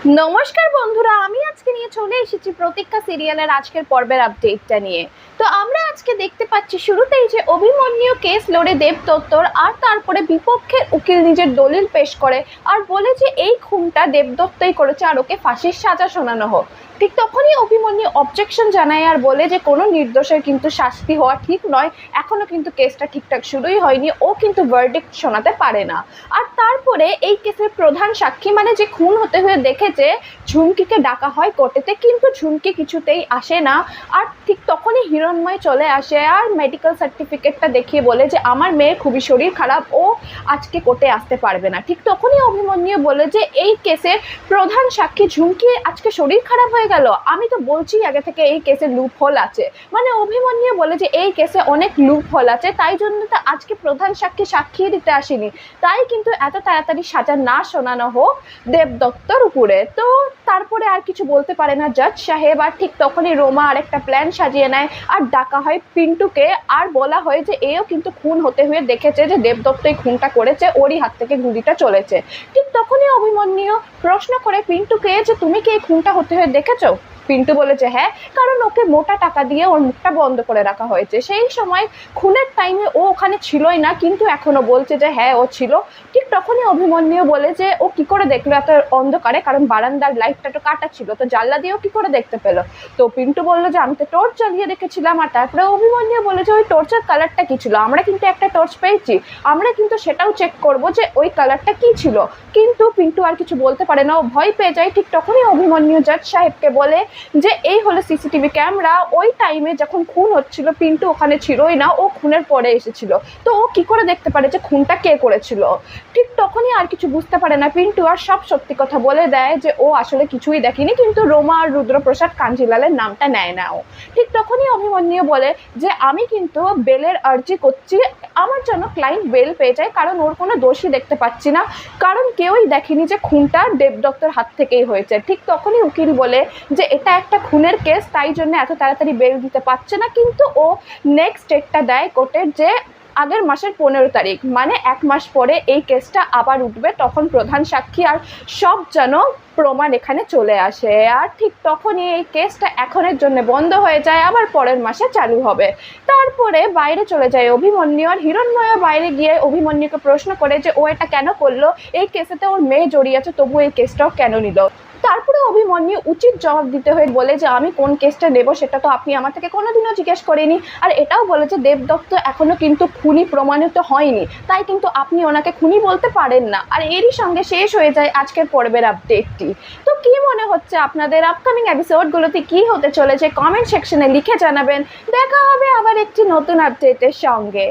नमस्कार बंधुरा आमी आजके निये चले एसेछि प्रतीक्षा सिरियालेर आजकेर पर्वेर आपडेटटा निये। तो आमरा आजके देखते पाচ্ছি शुरूतेई जे अभिमन्यु केस लड़े देबदत्तर और तारपरे विपक्षेर उकिल निजेर दलिल पेश करे और बोले जे एई खूनटा देबदत्तई करेছে और ओके फाঁসির সাজা শোনানো হোক। ঠিক তখনই অভিমন্যু অবজেকশন জানায় আর বলে যে কোনো নির্দোষের কিন্তু শাস্তি হওয়া ঠিক নয়, এখনো কিন্তু কেসটা ঠিকঠাক শুরুই হয়নি, ও কিন্তু ভার্ডিক্ট শোনাতে পারে না। আর তারপরে এই কেসের প্রধান সাক্ষী মানে যে খুন হতে হয়ে দেখেছে ঝুমকিকে ডাকা হয় কোর্টেতে, কিন্তু ঝুমকি কিছুতেই আসে না। আর ঠিক তখনই হিরণময় চলে আসে আর মেডিকেল সার্টিফিকেটটা দেখিয়ে বলে যে আমার মেয়ের খুবই শরীর খারাপ, ও আজকে কোর্টে আসতে পারবে না। ঠিক তখনই অভিমন্যু বলে যে এই কেসের প্রধান সাক্ষী ঝুমকি আজকে শরীর খারাপ হয়ে গেল, আমি তো বলছি আগে থেকে এই কেসে লুপ হোল আছে। মানে অভিমন্যু বলে যে এই কেসে অনেক লুপ হোল আছে, তাই জন্য তো আজকে প্রধান সাক্ষী সাক্ষী দিতে আসেনি, তাই কিন্তু এত তাড়াতাড়ি সাজা না শোনানো হোক দেবদত্তর উপরে। তো তারপরে আর কিছু বলতে পারে না জজ সাহেব। আর ঠিক তখনই রোমা আরেকটা প্ল্যান সাজিয়ে নেয় আর ডাকা হয় পিন্টুকে আর বলা হয় যে এও কিন্তু খুন হতে হয়ে দেখেছে যে দেবদত্তই খুনটা করেছে, ওরই হাত থেকে গুলিটা চলেছে। ঠিক তখনই অভিমন্যু প্রশ্ন করে পিন্টুকে যে তুমি কি এই খুনটা হতে হয়ে দেখেছো? পিন্টু বলেছে হ্যাঁ, কারণ ওকে মোটা টাকা দিয়ে ওর মুখটা বন্ধ করে রাখা হয়েছে। সেই সময় খুনের টাইমে ও ওখানে ছিলই না, কিন্তু এখনো বলছে যে হ্যাঁ ও ছিল। ঠিক তখনই অভিমন্যু বলে যে ও কি করে দেখলো এত অন্ধকারে, কারণ বারান্দার লাইটটা তো কাটা ছিল, তো জানলা দিয়েও কি করে দেখতে পেলো? তো পিন্টু বললো যে আমি তো টর্চ জ্বালিয়ে রেখেছিলাম। আর তারপরে অভিমন্যু বলে যে ওই টর্চের কালারটা কি ছিল, আমরা কিন্তু একটা টর্চ পেয়েছি, আমরা কিন্তু সেটাও চেক করবো যে ওই কালারটা কি ছিল। কিন্তু পিন্টু আর কিছু বলতে পারে না, ও ভয় পেয়ে যায়। ঠিক তখনই অভিমন্যু জজ সাহেবকে বলে যে এই হলো সিসিটিভি ক্যামেরা, ওই টাইমে যখন খুন হচ্ছিল পিন্টু ওখানে ছিলই না, ও খুনের পরে এসেছিল, তো ও কি করে দেখতে পারে যে খুনটা কে করেছিল? ঠিক তখনই আর কিছু বুঝতে পারে না পিন্টু, আর সব সত্যি কথা বলে দেয় যে ও আসলে কিছুই দেখেনি, কিন্তু রোমা আর রুদ্রপ্রসাদ কাঞ্জিলালের নামটা নেয় না ও। ঠিক তখনই অভিমন্যু বলে যে আমি কিন্তু বেলের আর্জি করছি, আমার জন্য ক্লায়েন্ট বেল পেয়ে যায়, কারণ ওর কোনো দোষই দেখতে পাচ্ছি না, কারণ কেউই দেখেনি যে খুনটা দেবদত্তর হাত থেকেই হয়েছে। ঠিক তখনই উকিল বলে যে এটা একটা খুনের কেস, তাই জন্য এত তাড়াতাড়ি বেল দিতে পারছে না, কিন্তু ও নেক্সট ডেটটা দেয় কোর্টের যে আগের মাসের 15 তারিখ, মানে 1 মাস পরে এই কেসটা আবার উঠবে, তখন প্রধান সাক্ষী আর সব যেন প্রমাণ এখানে চলে আসে। আর ঠিক তখনই এই কেসটা এখনের জন্য বন্ধ হয়ে যায়, আবার পরের মাসে চালু হবে। তারপরে বাইরে চলে যায় অভিমন্যু, আর হিরণময় বাইরে গিয়ে অভিমন্যুকে প্রশ্ন করে যে ও এটা কেন করলো, এই কেসেতে ওর মেয়ে জড়িয়ে আছে, তবু এই কেসটাও কেন নিল? তারপরে অভিমন্যু উচিত জবাব দিতে হয়ে বলে যে আমি কোন কেসটা নেব সেটা তো আপনি আমার থেকে কোনোদিনও জিজ্ঞেস করেনি। আর এটাও বলে যে দেবদত্ত এখনো কিন্তু খুনি প্রমাণিত হয়নি, তাই কিন্তু আপনি ওনাকে খুনি বলতে পারেন না। আর এরই সঙ্গে শেষ হয়ে যায় আজকের পর্বের আপডেটটি। তো কি মনে হচ্ছে আপনাদের আপকামিং এপিসোডগুলোতে কি হতে চলেছে কমেন্ট সেকশনে লিখে জানাবেন। দেখা হবে আবার একটি নতুন আপডেটের সঙ্গে।